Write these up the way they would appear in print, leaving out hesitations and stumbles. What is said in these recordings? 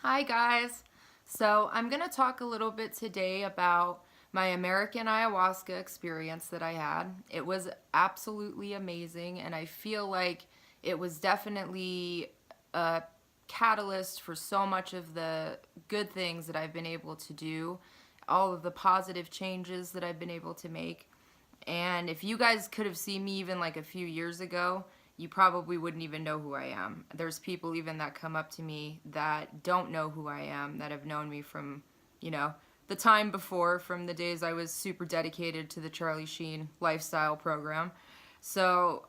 Hi guys. So I'm going to talk a little bit today about my American ayahuasca experience that I had. It was absolutely amazing, and I feel like it was definitely a catalyst for so much of the good things that I've been able to do, all of the positive changes that I've been able to make. And if you guys could have seen me even like a few years ago, you probably wouldn't even know who I am. There's people even that come up to me that don't know who I am, that have known me from, the time before, from the days I was super dedicated to the Charlie Sheen lifestyle program. So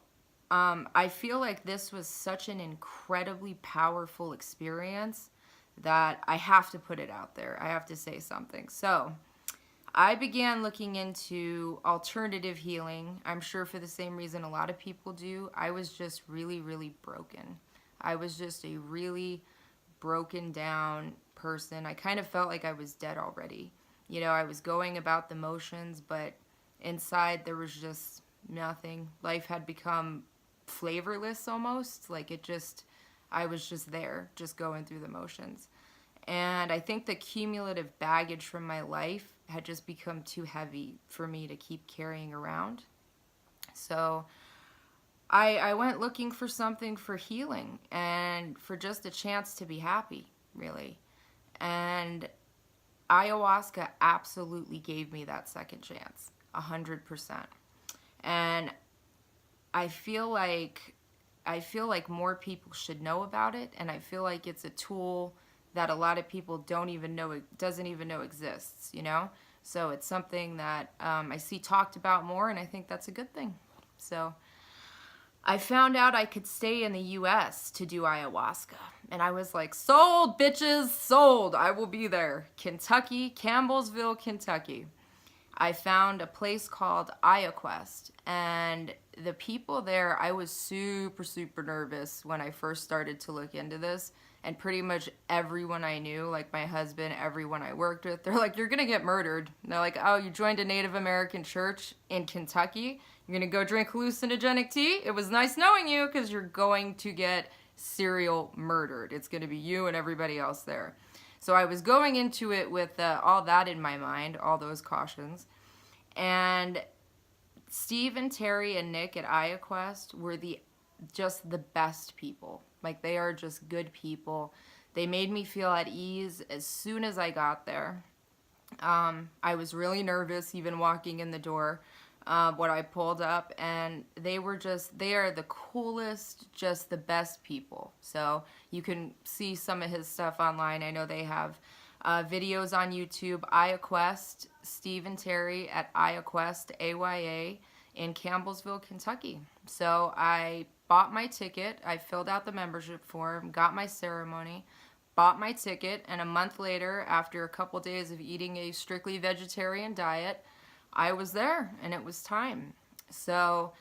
I feel like this was such an incredibly powerful experience that I have to put it out there. I have to say something. So I began looking into alternative healing. I'm sure for the same reason a lot of people do. I was just really, really broken. I was just a really broken down person. I kind of felt like I was dead already. I was going about the motions, but inside there was just nothing. Life had become flavorless almost. I was just there, just going through the motions. And I think the cumulative baggage from my life had just become too heavy for me to keep carrying around. So I went looking for something for healing and for just a chance to be happy, really. And ayahuasca absolutely gave me that second chance, 100%. And I feel like more people should know about it, and I feel like it's a tool that a lot of people doesn't even know exists. So it's something that I see talked about more, and I think that's a good thing. So I found out I could stay in the US to do ayahuasca, and I was like, sold, bitches, sold. I will be there. Kentucky, Campbellsville, Kentucky. I found a place called Ayaquest, and the people there, I was super, super nervous when I first started to look into this, and pretty much everyone I knew, like my husband, everyone I worked with, they're like, you're gonna get murdered. And they're like, oh, you joined a Native American church in Kentucky? You're gonna go drink hallucinogenic tea? It was nice knowing you, because you're going to get serial murdered. It's gonna be you and everybody else there. So I was going into it with all that in my mind, all those cautions. And Steve and Terry and Nick at Ayaquest were just the best people. Like, they are just good people. They made me feel at ease as soon as I got there. I was really nervous even walking in the door when I pulled up, and they are the coolest, just the best people. So you can see some of his stuff online. I know they have videos on YouTube. Ayaquest, Steve and Terry at Ayaquest, AYA, in Campbellsville, Kentucky. So I bought my ticket, I filled out the membership form, got my ceremony, bought my ticket, and a month later, after a couple days of eating a strictly vegetarian diet, I was there, and it was time. So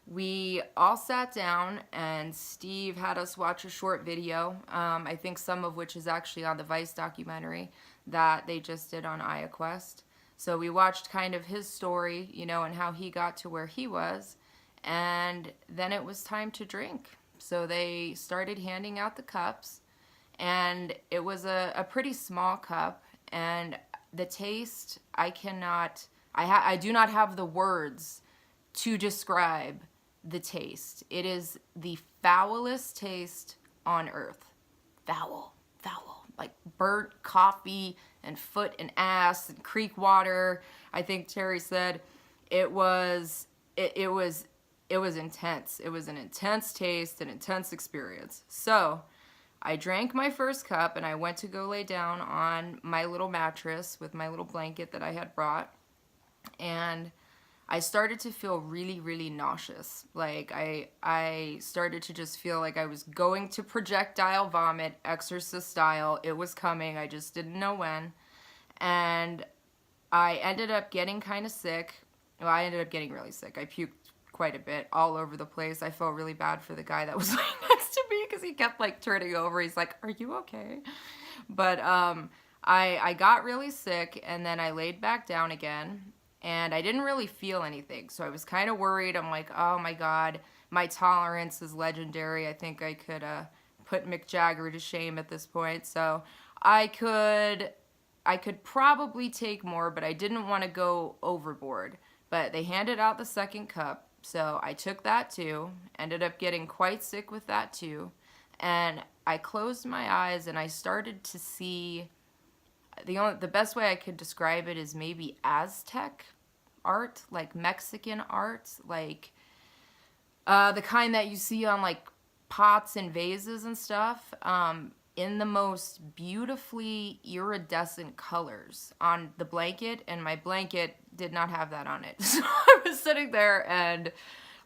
we all sat down, and Steve had us watch a short video, I think some of which is actually on the Vice documentary that they just did on Ayaquest. So we watched kind of his story, and how he got to where he was. And then it was time to drink. So they started handing out the cups. And it was a pretty small cup. And the taste, I do not have the words to describe the taste. It is the foulest taste on earth. Foul. Like burnt coffee and foot and ass and creek water. I think Terry said it was intense. It was an intense taste, an intense experience. So I drank my first cup, and I went to go lay down on my little mattress with my little blanket that I had brought. And I started to feel really, really nauseous. Like, I started to just feel like I was going to projectile vomit, Exorcist style. It was coming. I just didn't know when. And I ended up getting kind of sick. Well, I ended up getting really sick. I puked quite a bit all over the place. I felt really bad for the guy that was laying next to me, because he kept like turning over. He's like, are you okay? But I got really sick, and then I laid back down again. And I didn't really feel anything, so I was kind of worried. I'm like, oh my God, my tolerance is legendary. I think I could put Mick Jagger to shame at this point. So I could probably take more, but I didn't want to go overboard. But they handed out the second cup, so I took that too. Ended up getting quite sick with that too. And I closed my eyes and I started to see, the best way I could describe it is maybe Aztec art, like Mexican art, like the kind that you see on like pots and vases and stuff, in the most beautifully iridescent colors on the blanket, and my blanket did not have that on it. So I was sitting there and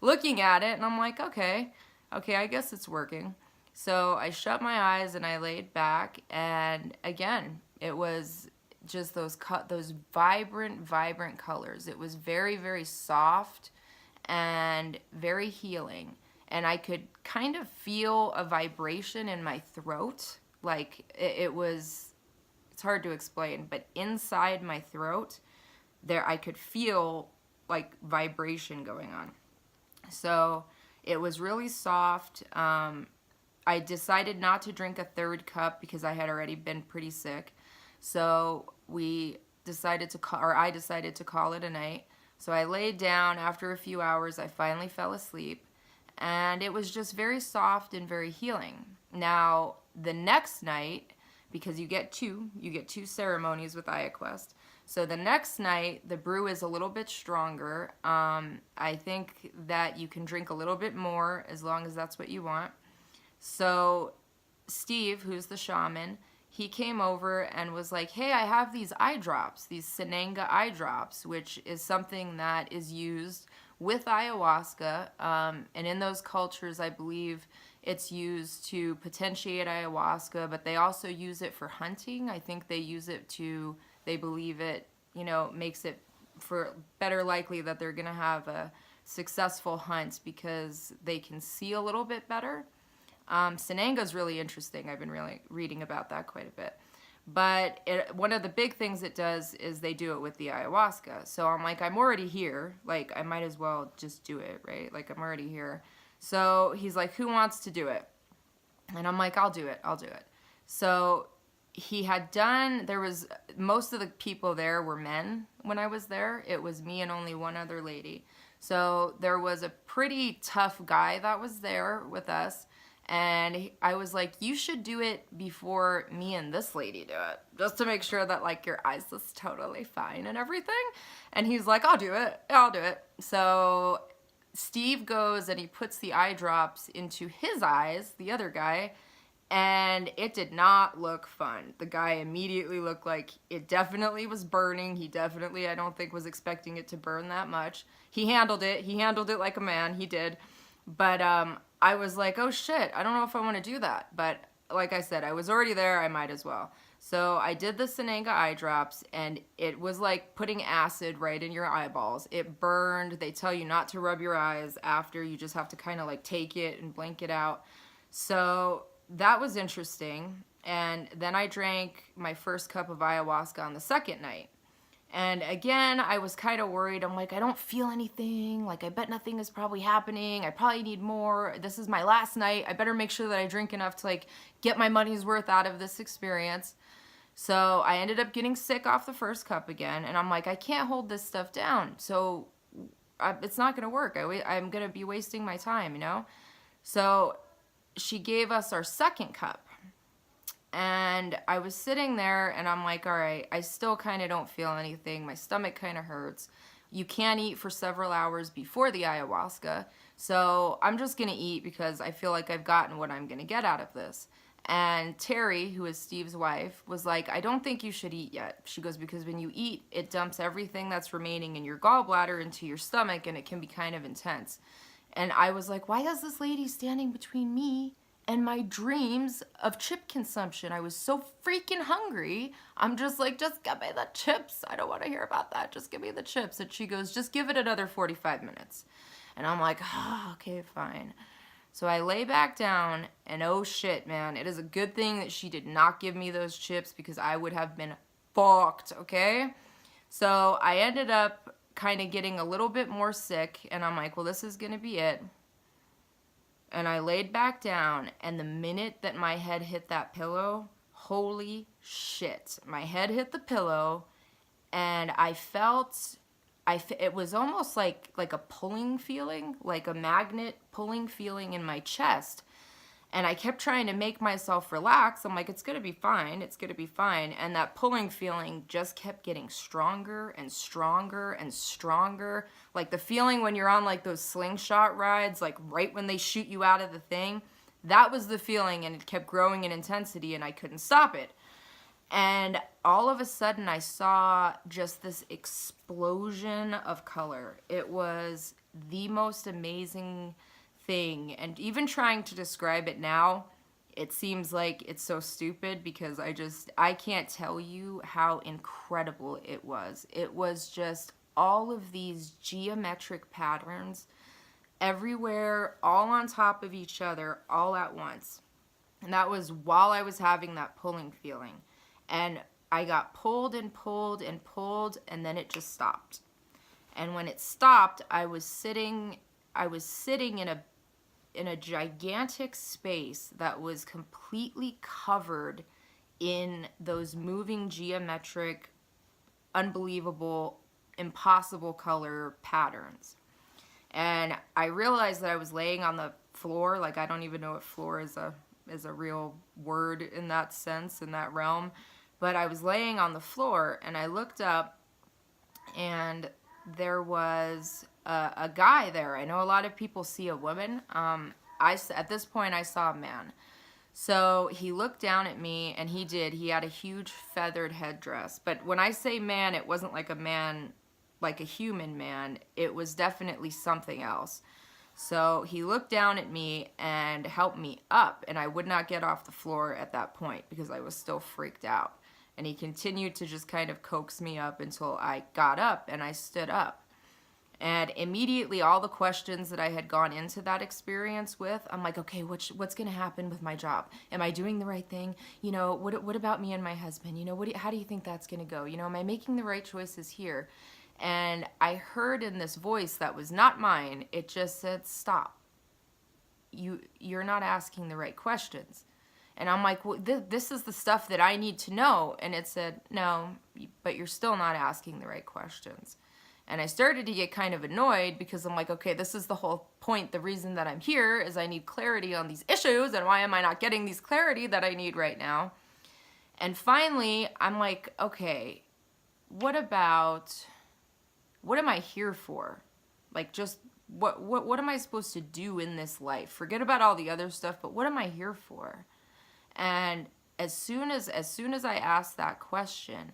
looking at it, and I'm like, okay, I guess it's working. So I shut my eyes and I laid back, and again, it was just those vibrant colors. It was very, very soft and very healing. And I could kind of feel a vibration in my throat. Like it's hard to explain, but inside my throat, there I could feel like vibration going on. So it was really soft. I decided not to drink a third cup because I had already been pretty sick. So I decided to call it a night. So I laid down. After a few hours, I finally fell asleep. And it was just very soft and very healing. Now, the next night, because you get two ceremonies with ayahuasca. So the next night, the brew is a little bit stronger. I think that you can drink a little bit more as long as that's what you want. So Steve, who's the shaman, he came over and was like, hey, I have these eye drops, these Sinanga eye drops, which is something that is used with ayahuasca, and in those cultures, I believe it's used to potentiate ayahuasca, but they also use it for hunting. I think they use it they believe it, makes it for better likely that they're going to have a successful hunt because they can see a little bit better. Sinanga is really interesting. I've been really reading about that quite a bit. But one of the big things it does is they do it with the ayahuasca. So I'm like, I'm already here. Like, I might as well just do it, right? Like, I'm already here. So he's like, who wants to do it? And I'm like, I'll do it. So most of the people there were men when I was there. It was me and only one other lady. So there was a pretty tough guy that was there with us. And I was like, you should do it before me and this lady do it, just to make sure that like your eyes is totally fine and everything. And he's like, I'll do it. So Steve goes and he puts the eye drops into his eyes, the other guy, and it did not look fun. The guy immediately looked like it definitely was burning. He definitely, I don't think, was expecting it to burn that much. He handled it like a man. He did. But I was like, oh shit, I don't know if I want to do that. But like I said, I was already there, I might as well. So I did the Sinanga eye drops, and it was like putting acid right in your eyeballs. It burned. They tell you not to rub your eyes after. You just have to kind of like take it and blink it out. So that was interesting. And then I drank my first cup of ayahuasca on the second night. And again, I was kind of worried. I'm like, I don't feel anything. Like, I bet nothing is probably happening. I probably need more. This is my last night. I better make sure that I drink enough to like get my money's worth out of this experience. So I ended up getting sick off the first cup again. And I'm like, I can't hold this stuff down. So it's not going to work. I'm going to be wasting my time, So she gave us our second cup. And I was sitting there and I'm like, all right, I still kind of don't feel anything. My stomach kind of hurts. You can't eat for several hours before the ayahuasca. So I'm just going to eat because I feel like I've gotten what I'm going to get out of this. And Terry, who is Steve's wife, was like, I don't think you should eat yet. She goes, because when you eat, it dumps everything that's remaining in your gallbladder into your stomach, and it can be kind of intense. And I was like, why is this lady standing between me and my dreams of chip consumption? I was so freaking hungry. I'm just like, just give me the chips. I don't want to hear about that. Just give me the chips. And she goes, just give it another 45 minutes. And I'm like, oh, okay, fine. So I lay back down, and oh shit, man, it is a good thing that she did not give me those chips because I would have been fucked, okay? So I ended up kind of getting a little bit more sick, and I'm like, well, this is going to be it. And I laid back down, and the minute that my head hit that pillow, holy shit. My head hit the pillow, and it was almost like a pulling feeling, like a magnet pulling feeling in my chest. And I kept trying to make myself relax. I'm like, it's going to be fine. It's going to be fine. And that pulling feeling just kept getting stronger and stronger and stronger. Like the feeling when you're on like those slingshot rides, like right when they shoot you out of the thing, that was the feeling, and it kept growing in intensity, and I couldn't stop it. And all of a sudden I saw just this explosion of color. It was the most amazing thing, and even trying to describe it now, it seems like it's so stupid because I can't tell you how incredible it was. It was just all of these geometric patterns everywhere, all on top of each other, all at once. And that was while I was having that pulling feeling. And I got pulled and pulled and pulled, and then it just stopped. And when it stopped, I was sitting in a gigantic space that was completely covered in those moving geometric, unbelievable, impossible color patterns. And I realized that I was laying on the floor. Like, I don't even know if floor is a real word in that sense, in that realm. But I was laying on the floor, and I looked up, and there was a guy there. I know a lot of people see a woman. At this point, I saw a man. So he looked down at me, and he had a huge feathered headdress. But when I say man, it wasn't like a man, like a human man. It was definitely something else. So he looked down at me and helped me up, and I would not get off the floor at that point because I was still freaked out. And he continued to just kind of coax me up until I got up and I stood up. And immediately all the questions that I had gone into that experience with, I'm like, okay, what's going to happen with my job? Am I doing the right thing? You know, what about me and my husband? You know, how do you think that's going to go? You know, am I making the right choices here? And I heard in this voice that was not mine, it just said, stop. You're not asking the right questions. And I'm like, well, this is the stuff that I need to know. And it said, no, but you're still not asking the right questions. And I started to get kind of annoyed because I'm like, okay, this is the whole point. The reason that I'm here is I need clarity on these issues. And why am I not getting these clarity that I need right now? And finally, I'm like, okay, what am I here for? Like, just what am I supposed to do in this life? Forget about all the other stuff, but what am I here for? And as soon as I asked that question,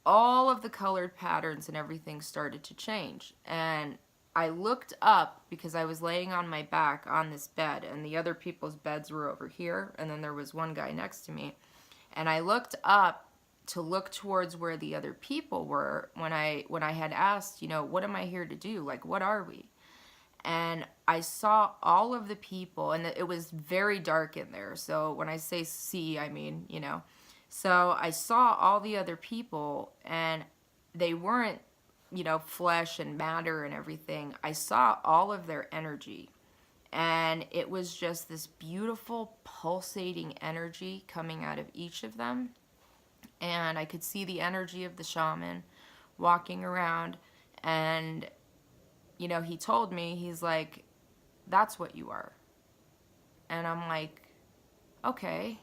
all of the colored patterns and everything started to change. And I looked up because I was laying on my back on this bed, and the other people's beds were over here, and then there was one guy next to me. And I looked up to look towards where the other people were when I had asked, you know, what am I here to do? Like, what are we? And I saw all of the people, and it was very dark in there. So when I say see, I mean, you know. So I saw all the other people, and they weren't, you know, flesh and matter and everything. I saw all of their energy. And it was just this beautiful pulsating energy coming out of each of them. And I could see the energy of the shaman walking around. And, you know, he told me, he's like, that's what you are. And I'm like, okay.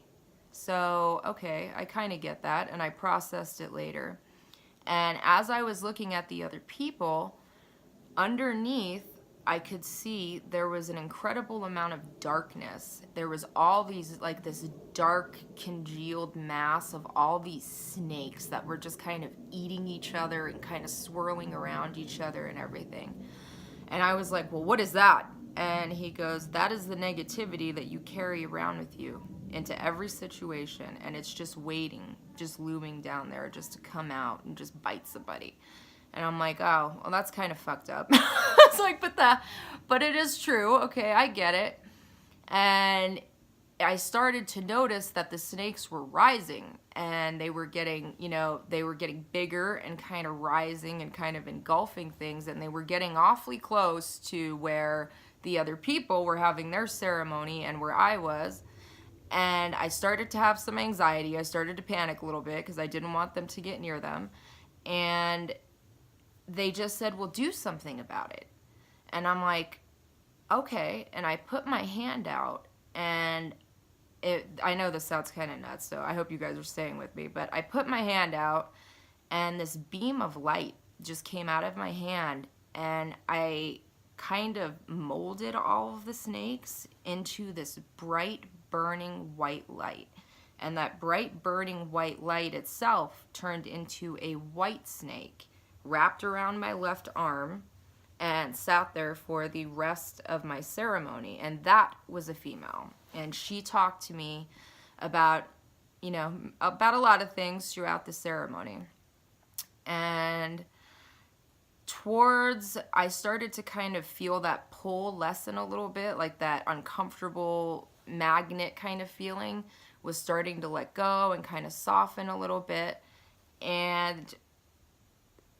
So, okay, I kind of get that. And I processed it later. And as I was looking at the other people, underneath, I could see there was an incredible amount of darkness. There was all these, like this dark congealed mass of all these snakes that were just kind of eating each other and kind of swirling around each other and everything. And I was like, well, what is that? And he goes, that is the negativity that you carry around with you into every situation. And it's just waiting, just looming down there just to come out and just bite somebody. And I'm like, oh, well, that's kind of fucked up. It's like, but it is true. Okay, I get it. And I started to notice that the snakes were rising, and they were getting, you know, they were getting bigger and kind of rising and kind of engulfing things, and they were getting awfully close to where the other people were having their ceremony and where I was. And I started to have some anxiety. I started to panic a little bit because I didn't want them to get near them. And they just said, well, do something about it. And I'm like, okay. And I put my hand out, and I know this sounds kind of nuts, so I hope you guys are staying with me, but I put my hand out, and this beam of light just came out of my hand, and I kind of molded all of the snakes into this bright burning white light. And that bright burning white light itself turned into a white snake wrapped around my left arm and sat there for the rest of my ceremony. And that was a female. And she talked to me about, about a lot of things throughout the ceremony. And I started to kind of feel that pull lessen a little bit, like that uncomfortable magnet kind of feeling was starting to let go and kind of soften a little bit. And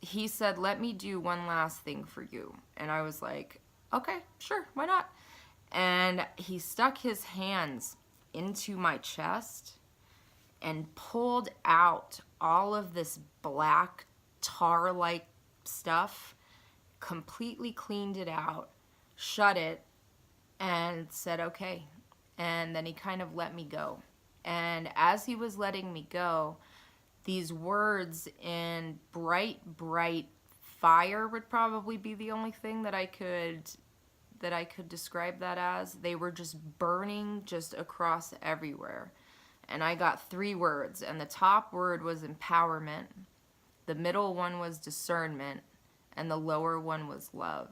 he said, let me do one last thing for you. And I was like, okay, sure, why not? And he stuck his hands into my chest and pulled out all of this black tar-like stuff, completely cleaned it out, shut it, and said, okay. And then he kind of let me go. And as he was letting me go, these words in bright, bright fire would probably be the only thing that I could describe that as. They were just burning just across everywhere. And I got 3 words, and the top word was empowerment, the middle one was discernment, and the lower one was love.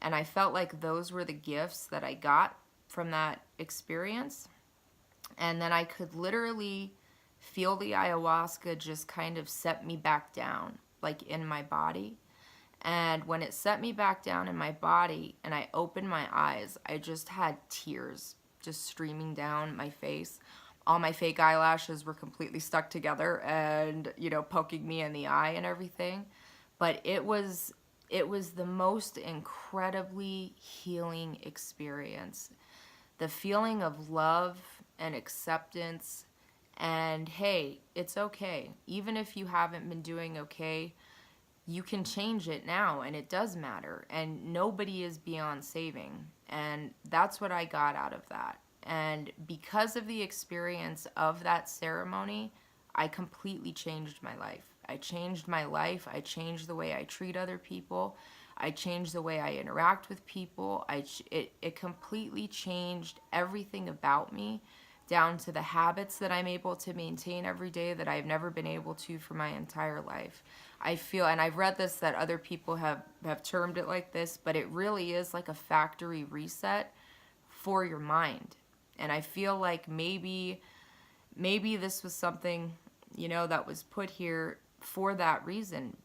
And I felt like those were the gifts that I got from that experience. And then I could literally feel the ayahuasca just kind of set me back down, like in my body. And when it set me back down in my body and I opened my eyes, I just had tears just streaming down my face. All my fake eyelashes were completely stuck together and, poking me in the eye and everything. But it was the most incredibly healing experience. The feeling of love and acceptance, and hey, it's okay. Even if you haven't been doing okay, you can change it now, and it does matter, and nobody is beyond saving. And that's what I got out of that. And because of the experience of that ceremony, I completely changed my life. I changed my life. I changed the way I treat other people. I changed the way I interact with people. It completely changed everything about me, down to the habits that I'm able to maintain every day that I've never been able to for my entire life. I feel, and I've read this, that other people have termed it like this, but it really is like a factory reset for your mind. And I feel like maybe this was something, that was put here for that reason.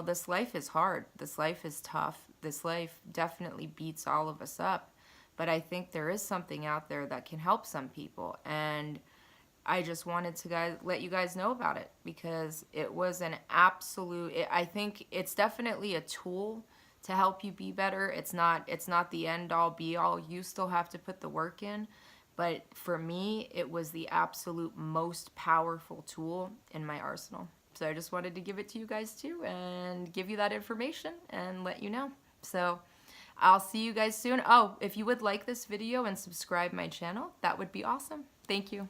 This life is hard. This life is tough. This life definitely beats all of us up. But I think there is something out there that can help some people. And I just wanted to let you guys know about it, because it was an absolute, I think it's definitely a tool to help you be better. It's not the end all be all. You still have to put the work in. But for me, it was the absolute most powerful tool in my arsenal. So I just wanted to give it to you guys too, and give you that information and let you know. So I'll see you guys soon. Oh, if you would like this video and subscribe my channel, that would be awesome. Thank you.